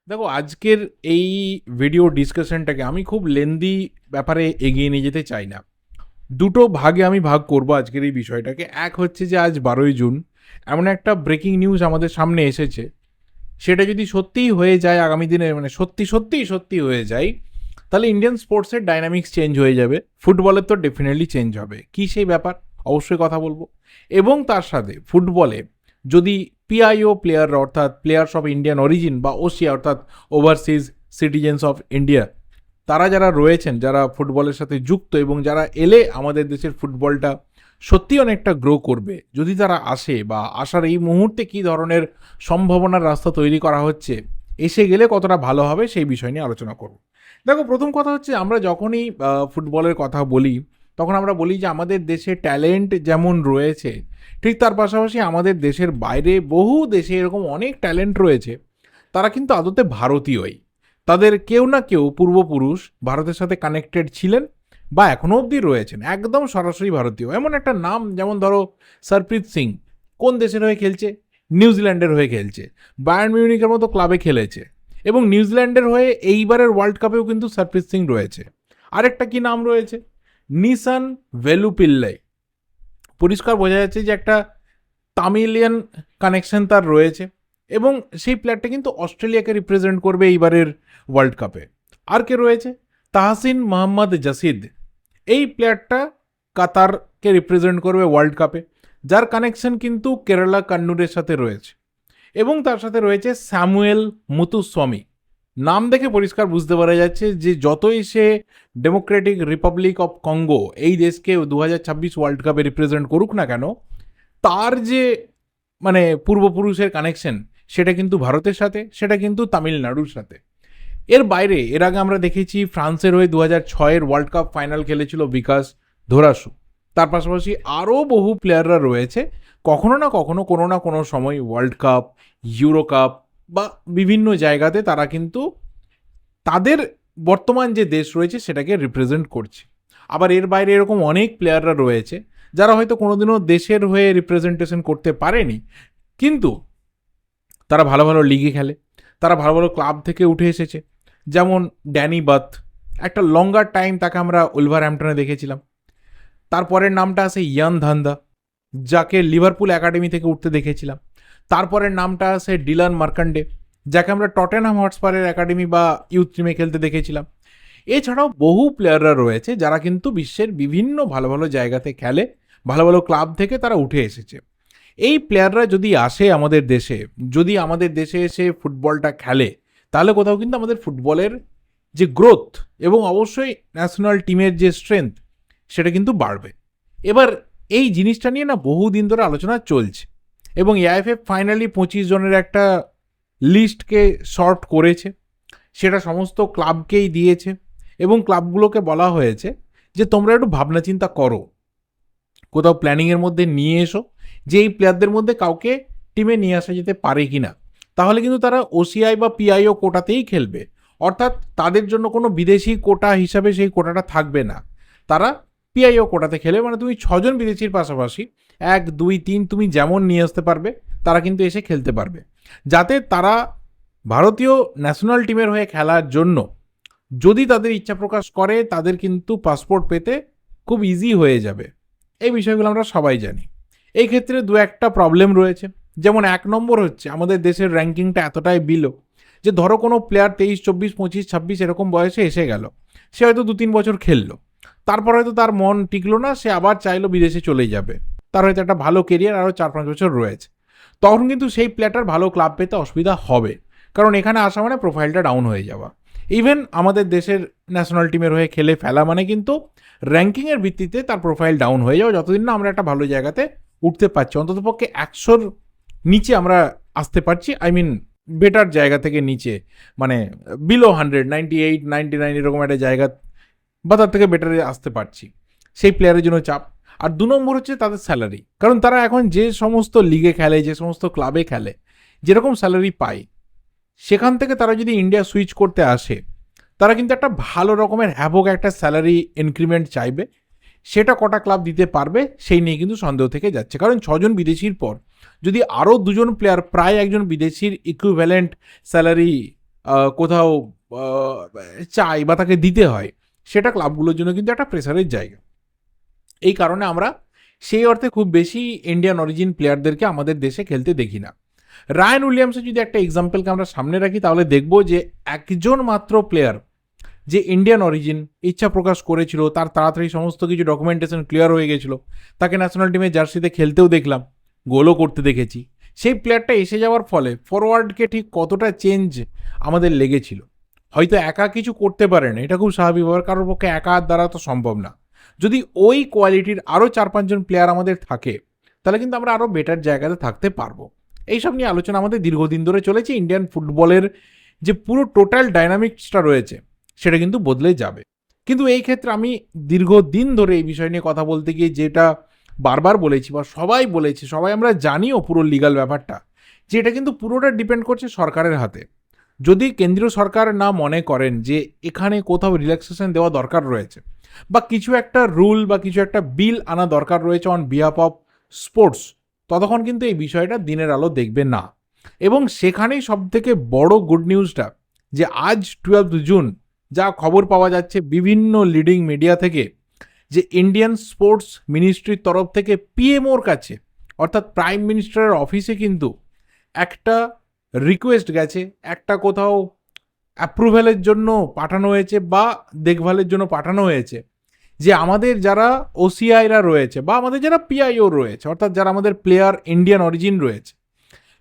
দেখো, আজকের এই ভিডিও ডিসকাশনটাকে আমি খুব লেন্দি ব্যাপারে এগিয়ে নিয়ে যেতে চাই না। দুটো ভাগে আমি ভাগ করব আজকের এই বিষয়টাকে। এক হচ্ছে যে আজ 12ই জুন এমন একটা ব্রেকিং নিউজ আমাদের সামনে এসেছে, সেটা যদি সত্যিই হয়ে যায় আগামী দিনে, মানে সত্যি হয়ে যায়, তাহলে ইন্ডিয়ান স্পোর্টসের ডাইনামিক্স চেঞ্জ হয়ে যাবে। ফুটবলের তো ডেফিনেটলি চেঞ্জ হবে। কী সেই ব্যাপার, অবশ্যই কথা বলবো। এবং তার সাথে ফুটবলে যদি পিআইও প্লেয়াররা, অর্থাৎ প্লেয়ার্স অফ ইন্ডিয়ান অরিজিন বা ওসিআই অর্থাৎ ওভারসিজ সিটিজেন্স অফ ইন্ডিয়া, তারা যারা রয়েছেন, যারা ফুটবলের সাথে যুক্ত এবং যারা এলে আমাদের দেশের ফুটবলটা সত্যি অনেকটা গ্রো করবে, যদি তারা আসে বা আসার এই মুহূর্তে কী ধরনের সম্ভাবনার রাস্তা তৈরি করা হচ্ছে, এসে গেলে কতটা ভালো হবে সেই বিষয় নিয়ে আলোচনা করব। দেখো, প্রথম কথা হচ্ছে আমরা যখনই ফুটবলের কথা বলি তখন আমরা বলি যে আমাদের দেশে ট্যালেন্ট যেমন রয়েছে, ঠিক তার পাশাপাশি আমাদের দেশের বাইরে বহু দেশে এরকম অনেক ট্যালেন্ট রয়েছে, তারা কিন্তু আদতে ভারতীয়ই। তাদের কেউ না কেউ পূর্বপুরুষ ভারতের সাথে কানেক্টেড ছিলেন বা এখনও অবধি রয়েছেন, একদম সরাসরি ভারতীয়। এমন একটা নাম, যেমন ধরো সরপ্রীত সিং, কোন দেশের হয়ে খেলছে? নিউজিল্যান্ডের হয়ে খেলছে। বায়ার্ন মিউনিকের মতো ক্লাবে খেলেছে এবং নিউজিল্যান্ডের হয়ে এইবারের ওয়ার্ল্ড কাপেও কিন্তু সরপ্রীত সিং রয়েছে। আরেকটা কি নাম রয়েছে? নিসান ভেলুপিল্লাই। পরিষ্কার বোঝা যাচ্ছে যে একটা তামিলিয়ান কানেকশন তার রয়েছে এবং সেই প্লেয়ারটা কিন্তু অস্ট্রেলিয়াকে রিপ্রেজেন্ট করবে এইবারের ওয়ার্ল্ড কাপে। আর কে রয়েছে? তাহসিন মোহাম্মদ জাসিদ। এই প্লেয়ারটা কাতারকে রিপ্রেজেন্ট করবে ওয়ার্ল্ড কাপে, যার কানেকশন কিন্তু কেরালা কান্নুরের সাথে রয়েছে। এবং তার সাথে রয়েছে স্যামুয়েল মুতুস্বামী। নাম দেখে পরিষ্কার বুঝতে পারা যাচ্ছে যে যতই সে ডেমোক্রেটিক রিপাবলিক অফ কঙ্গো এই দেশকে 2026 ওয়ার্ল্ড কাপে রিপ্রেজেন্ট করুক না কেন, তার যে মানে পূর্বপুরুষের কানেকশন, সেটা কিন্তু ভারতের সাথে, সেটা কিন্তু তামিলনাড়ুর সাথে। এর বাইরে এর আগে আমরা দেখেছি ফ্রান্সের হয়ে 2006-এর ওয়ার্ল্ড কাপ ফাইনাল খেলেছিল বিকাশ ধোরাসু। তার পাশাপাশি আরও বহু প্লেয়াররা রয়েছে, কখনো না কখনো কোনো না কোনো সময় ওয়ার্ল্ড কাপ, ইউরো কাপ বা বিভিন্ন জায়গাতে তারা কিন্তু তাদের বর্তমান যে দেশ রয়েছে সেটাকে রিপ্রেজেন্ট করছে। আবার এর বাইরে এরকম অনেক প্লেয়াররা রয়েছে যারা হয়তো কোনোদিনও দেশের হয়ে রিপ্রেজেন্টেশন করতে পারেনি, কিন্তু তারা ভালো ভালো লিগে খেলে, তারা ভালো ভালো ক্লাব থেকে উঠে এসেছে। যেমন ড্যানি বাথ, একটা লঙ্গার টাইম তাকে আমরা উলভারহ্যাম্পটনে দেখেছিলাম। তারপরের নামটা আসে ইয়ান ধান্দা, যাকে লিভারপুল একাডেমি থেকে উঠতে দেখেছিলাম। তারপরের নামটা আসে ডিলান মার্কান্ডে, যাকে আমরা টটেনহাম হটস্পারের একাডেমি বা ইউথ টিমে খেলতে দেখেছিলাম। এছাড়াও বহু প্লেয়াররা রয়েছে যারা কিন্তু বিশ্বের বিভিন্ন ভালো ভালো জায়গাতে খেলে, ভালো ভালো ক্লাব থেকে তারা উঠে এসেছে। এই প্লেয়াররা যদি আসে আমাদের দেশে, যদি আমাদের দেশে এসে ফুটবলটা খেলে, তাহলে কোথাও কিন্তু আমাদের ফুটবলের যে গ্রোথ এবং অবশ্যই ন্যাশনাল টিমের যে স্ট্রেংথ, সেটা কিন্তু বাড়বে। এবার এই জিনিসটা নিয়ে না বহুদিন ধরে আলোচনা চলছে এবং এআইএফএফ ফাইনালি 25 জনের একটা লিস্টকে শর্ট করেছে, সেটা সমস্ত ক্লাবকেই দিয়েছে এবং ক্লাবগুলোকে বলা হয়েছে যে তোমরা একটু ভাবনা চিন্তা করো, কোথাও প্ল্যানিংয়ের মধ্যে নিয়ে এসো যে এই প্লেয়ারদের মধ্যে কাউকে টিমে নিয়ে আসা যেতে পারে কি না। তাহলে কিন্তু তারা ওসিআই বা পিআইও কোটাতেই খেলবে, অর্থাৎ তাদের জন্য কোনো বিদেশি কোটা হিসাবে সেই কোটাটা থাকবে না। তারা পিআইও কোটাতে খেলে, মানে তুমি 6 জন বিদেশির পাশাপাশি 1, 2, 3 তুমি যেমন নিয়ে আসতে পারবে, তারা কিন্তু এসে খেলতে পারবে, যাতে তারা ভারতীয় ন্যাশনাল টিমের হয়ে খেলার জন্য যদি তাদের ইচ্ছা প্রকাশ করে, তাদের কিন্তু পাসপোর্ট পেতে খুব ইজি হয়ে যাবে। এই বিষয়গুলো আমরা সবাই জানি। এই ক্ষেত্রে দু একটা প্রবলেম রয়েছে। যেমন 1 নম্বর হচ্ছে আমাদের দেশের র্যাঙ্কিংটা এতটাই বিলো যে ধরো কোনো প্লেয়ার 23, 24, 25, 26 এরকম বয়সে এসে গেল, সে হয়তো 2-3 বছর খেললো, তারপর হয়তো তার মন টিকলো না, সে আবার চাইলো বিদেশে চলে যাবে, তার হয়তো একটা ভালো কেরিয়ার আরও 4-5 বছর রয়েছে, তখন কিন্তু সেই প্লেয়ারটার ভালো ক্লাব পেতে অসুবিধা হবে, কারণ এখানে আসা মানে প্রোফাইলটা ডাউন হয়ে যাওয়া। ইভেন আমাদের দেশের ন্যাশনাল টিমের হয়ে খেলে ফেলা মানে কিন্তু র্যাঙ্কিংয়ের ভিত্তিতে তার প্রোফাইল ডাউন হয়ে যাওয়া, যতদিন না আমরা একটা ভালো জায়গাতে উঠতে পারছি, অন্ততপক্ষে 100-র নিচে আমরা আসতে পারছি। আই মিন বেটার জায়গা থেকে নিচে, মানে বিলো 100, 98, 99 এরকম একটা জায়গা বা তার থেকে বেটারে আসতে পারছি, সেই প্লেয়ারের জন্য চাপ। আর 2 নম্বর হচ্ছে তাদের স্যালারি, কারণ তারা এখন যে সমস্ত লিগে খেলে, যে সমস্ত ক্লাবে খেলে, যেরকম স্যালারি পায়, সেখান থেকে তারা যদি ইন্ডিয়া সুইচ করতে আসে, তারা কিন্তু একটা ভালো রকমের হ্যাভক একটা স্যালারি ইনক্রিমেন্ট চাইবে। সেটা কটা ক্লাব দিতে পারবে সেই নিয়ে কিন্তু সন্দেহ থেকে যাচ্ছে, কারণ 6 জন বিদেশির পর যদি আরও 2 জন প্লেয়ার প্রায় একজন বিদেশির ইকুইভ্যালেন্ট স্যালারি কোথাও আহ, চায় বা তাকে দিতে হয়, সেটা ক্লাবগুলোর জন্য কিন্তু একটা প্রেসারের জায়গা। এই কারণে আমরা সেই অর্থে খুব বেশি ইন্ডিয়ান অরিজিন প্লেয়ারদেরকে আমাদের দেশে খেলতে দেখি না। রায়ান উইলিয়ামসের যদি একটা এক্সাম্পলকে আমরা সামনে রাখি, তাহলে দেখব যে একজন মাত্র প্লেয়ার যে ইন্ডিয়ান অরিজিন ইচ্ছা প্রকাশ করেছিল, তার তাড়াতাড়ি সমস্ত কিছু ডকুমেন্টেশন ক্লিয়ার হয়ে গেছিলো, তাকে ন্যাশনাল টিমের জার্সিতে খেলতেও দেখলাম, গোলও করতে দেখেছি। সেই প্লেয়ারটা এসে যাওয়ার ফলে ফরওয়ার্ডকে ঠিক কতটা চেঞ্জ আমাদের লেগেছিল। হয়তো একা কিছু করতে পারে না, এটা খুব স্বাভাবিক ব্যাপার, কারোর পক্ষে একা দ্বারা তো সম্ভব না। যদি ওই কোয়ালিটির আরও 4-5 জন প্লেয়ার আমাদের থাকে, তাহলে কিন্তু আমরা আরও বেটার জায়গাতে থাকতে পারবো। এইসব নিয়ে আলোচনা আমাদের দীর্ঘদিন ধরে চলেছে। ইন্ডিয়ান ফুটবলের যে পুরো টোটাল ডাইনামিক্সটা রয়েছে সেটা কিন্তু বদলে যাবে। কিন্তু এই ক্ষেত্রে আমি দীর্ঘদিন ধরে এই বিষয় নিয়ে কথা বলতে গিয়ে যেটা বারবার বলেছি বা সবাই বলেছে, সবাই আমরা জানিও পুরো লিগাল ব্যাপারটা, যে এটা কিন্তু পুরোটা ডিপেন্ড করছে সরকারের হাতে। যদি কেন্দ্রীয় সরকার না মনে করেন যে এখানে কোথাও রিল্যাক্সেশন দেওয়া দরকার রয়েছে, বা কিছু একটা রুল বা কিছু একটা বিল আনা দরকার রয়েছে অন বিহাফ অফ স্পোর্টস, ততক্ষণ কিন্তু এই বিষয়টা দিনের আলো দেখবে না। এবং সেখানেই সবথেকে বড় গুড নিউজটা, যে আজ 12 জুন যা খবর পাওয়া যাচ্ছে বিভিন্ন লিডিং মিডিয়া থেকে, যে ইন্ডিয়ান স্পোর্টস মিনিস্ট্রির তরফ থেকে পিএমওর কাছে, অর্থাৎ প্রাইম মিনিস্টারের অফিসে কিন্তু একটা রিকোয়েস্ট গেছে, একটা কোথাও অ্যাপ্রুভ্যালের জন্য পাঠানো হয়েছে বা দেখভালের জন্য পাঠানো হয়েছে, যে আমাদের যারা ওসিআইরা রয়েছে বা আমাদের যারা পিআইও রয়েছে, অর্থাৎ যারা আমাদের প্লেয়ার ইন্ডিয়ান অরিজিন রয়েছে,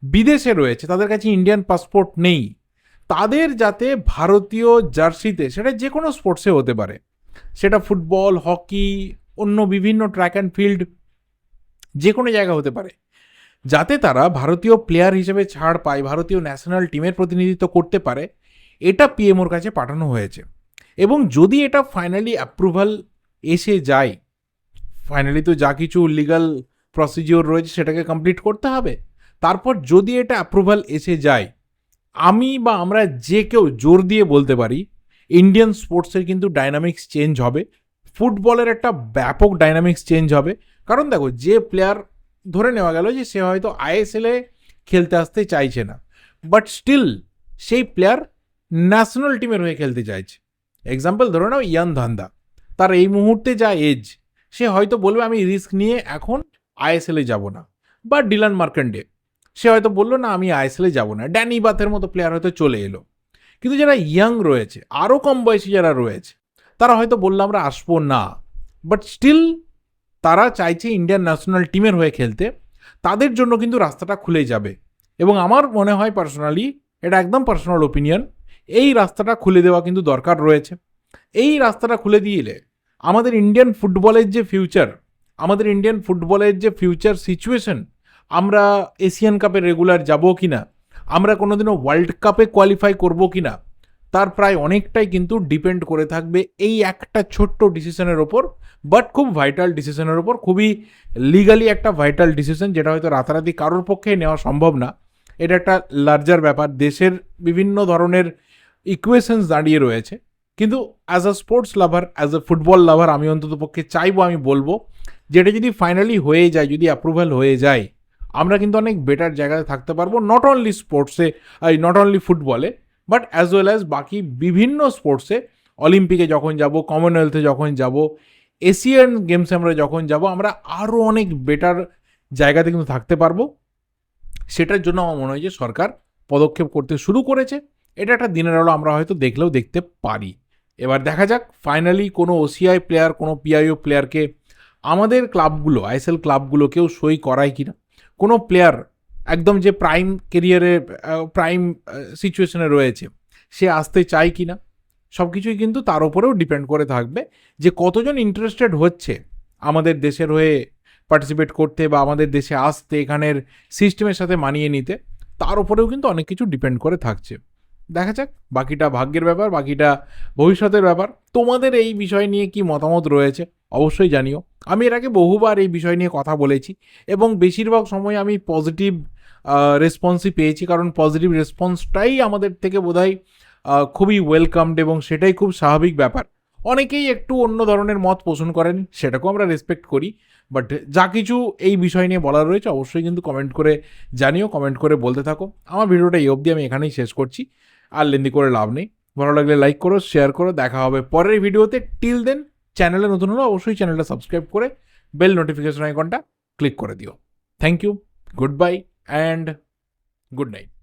বিদেশে রয়েছে, তাদের কাছে ইন্ডিয়ান পাসপোর্ট নেই, তাদের যাতে ভারতীয় জার্সিতে, সেটা যে কোনো স্পোর্টসে হতে পারে, সেটা ফুটবল, হকি, অন্য বিভিন্ন ট্র্যাক অ্যান্ড ফিল্ড, যে কোনো জায়গা হতে পারে, যাতে তারা ভারতীয় প্লেয়ার হিসেবে ছাড় পায়, ভারতীয় ন্যাশনাল টিমের প্রতিনিধিত্ব করতে পারে, এটা পিএমওর কাছে পাঠানো হয়েছে। এবং যদি এটা ফাইনালি অ্যাপ্রুভাল এসে যায়, ফাইনালি তো যা কিছু লিগাল প্রসিজিওর রয়েছে সেটাকে কমপ্লিট করতে হবে, তারপর যদি এটা অ্যাপ্রুভাল এসে যায়, আমি বা আমরা যে কেউ জোর দিয়ে বলতে পারি ইন্ডিয়ান স্পোর্টসের কিন্তু ডাইনামিক্স চেঞ্জ হবে, ফুটবলের একটা ব্যাপক ডাইনামিক্স চেঞ্জ হবে। কারণ দেখো, যে প্লেয়ার ধরে নেওয়া গেল যে সে হয়তো আইএসএলে খেলতে আসতে চাইছে না, বাট স্টিল সেই প্লেয়ার ন্যাশনাল টিমের হয়ে খেলতে চাইছে। এক্সাম্পল ধরে নাও ইয়ান ধান্দা, তার এই মুহূর্তে যা এজ, সে হয়তো বলবে আমি রিস্ক নিয়ে এখন আইএসএলে যাব না। বা ডিলান মার্কেন্ডে, সে হয়তো বললো না আমি আইএসএলে যাব না। ড্যানি বাথের মতো প্লেয়ার হয়তো চলে এলো। কিন্তু যারা ইয়াং রয়েছে, আরও কম বয়সী যারা রয়েছে, তারা হয়তো বললো আমরা আসবো না, বাট স্টিল তারা চাইছে ইন্ডিয়ান ন্যাশনাল টিমের হয়ে খেলতে, তাদের জন্য কিন্তু রাস্তাটা খুলে যাবে। এবং আমার মনে হয় পার্সোনালি, এটা একদম পার্সোনাল ওপিনিয়ন, এই রাস্তাটা খুলে দেওয়া কিন্তু দরকার রয়েছে। এই রাস্তাটা খুলে দিলে আমাদের ইন্ডিয়ান ফুটবলের যে ফিউচার, আমাদের ইন্ডিয়ান ফুটবলের যে ফিউচার সিচুয়েশন, আমরা এশিয়ান কাপে রেগুলার যাব কি না, আমরা কোনোদিনও ওয়ার্ল্ড কাপে কোয়ালিফাই করব কি না, তার প্রায় অনেকটাই কিন্তু ডিপেন্ড করে থাকবে এই একটা ছোট্ট ডিসিশনের ওপর। বাট খুব ভাইটাল ডিসিশনের ওপর, খুবই লিগালি একটা ভাইটাল ডিসিশন, যেটা হয়তো রাতারাতি কারোর পক্ষে নেওয়া সম্ভব না। এটা একটা লার্জার ব্যাপার, দেশের বিভিন্ন ধরনের ইকুয়েশনস দাঁড়িয়ে রয়েছে। কিন্তু as a sports lover, as a football লাভার, আমি অন্তত পক্ষে চাইবো, আমি বলবো, যেটা যদি ফাইনালি হয়ে যায়, যদি অ্যাপ্রুভাল হয়ে যায়, আমরা কিন্তু অনেক বেটার জায়গায় থাকতে পারবো, নট অনলি স্পোর্টসে, নট অনলি ফুটবলে, বাট অ্যাজ ওয়েল অ্যাজ বাকি বিভিন্ন স্পোর্টসে। অলিম্পিকে যখন যাব, কমনওয়েলথে যখন যাব, এশিয়ান গেমসে আমরা যখন যাব, আমরা আরও অনেক বেটার জায়গাতে কিন্তু থাকতে পারবো। সেটার জন্য আমার মনে হয় যে সরকার পদক্ষেপ করতে শুরু করেছে। এটা একটা দিনের আলো আমরা হয়তো দেখলেও দেখতে পারি। এবার দেখা যাক ফাইনালি কোনো ওসিআই প্লেয়ার, কোনো পিআইও প্লেয়ারকে আমাদের ক্লাবগুলো, আইএসএল ক্লাবগুলো কেউ সই করায় কিনা, কোনো প্লেয়ার একদম যে প্রাইম কেরিয়ারে, প্রাইম সিচুয়েশনে রয়েছে, সে আসতে চায় কিনা, সব কিছুই কিন্তু তার উপরেও ডিপেন্ড করে থাকবে যে কতজন ইন্টারেস্টেড হচ্ছে আমাদের দেশের হয়ে পার্টিসিপেট করতে বা আমাদের দেশে আসতে, এখানের সিস্টেমের সাথে মানিয়ে নিতে। তার উপরেও কিন্তু অনেক কিছু ডিপেন্ড করে থাকছে। দেখা যাক, বাকিটা ভাগ্যের ব্যাপার, বাকিটা ভবিষ্যতের ব্যাপার। তোমাদের এই বিষয় নিয়ে কি মতামত রয়েছে অবশ্যই জানিও। আমি এর আগে বহুবার এই বিষয় নিয়ে কথা বলেছি এবং বেশিরভাগ সময় আমি পজিটিভ রেসপন্সই পেয়েছি, কারণ পজিটিভ রেসপন্সটাই আমাদের থেকে বোধহয় খুবই ওয়েলকামড এবং সেটাই খুব স্বাভাবিক ব্যাপার। অনেকেই একটু অন্য ধরনের মত পোষণ করেন, সেটাকেও আমরা রেসপেক্ট করি। বাট যা কিছু এই বিষয় নিয়ে বলার রয়েছে অবশ্যই কিন্তু কমেন্ট করে জানিও, কমেন্ট করে বলতে থাকো। আমার ভিডিওটা এই অবধি আমি এখানেই শেষ করছি। আর লেন্দি করে লাভ নেই। ভালো লাগলে লাইক করো, শেয়ার করো, দেখা হবে পরের ভিডিওতে। টিল দেন, চ্যানেলে নতুন হলে অবশ্যই চ্যানেলটা সাবস্ক্রাইব করে বেল নোটিফিকেশন আইকনটা ক্লিক করে দিও। Thank you, good bye and good night.